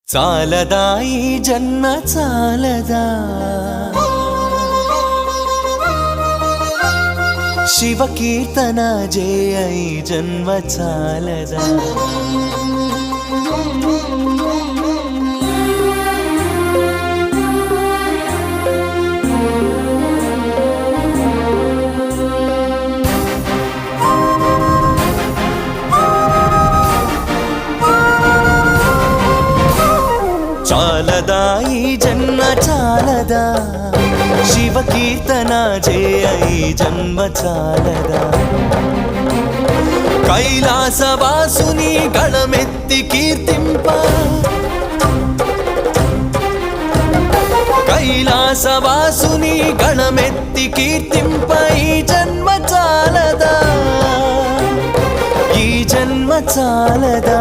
చాలదా ఈ జన్మ చాలదా శివ కీర్తన జయ ఈ జన్మ చాలదా చాలదా ఈ జన్మ చాలదా శివ కీర్తన జయ ఈ జన్మ చాలదా కైలాసవాసుని గళమెత్తి కీర్తింప కైలాసవాసుని గళమెత్తి కీర్తింప ఈ జన్మ చాలదా ఈ జన్మ చాలదా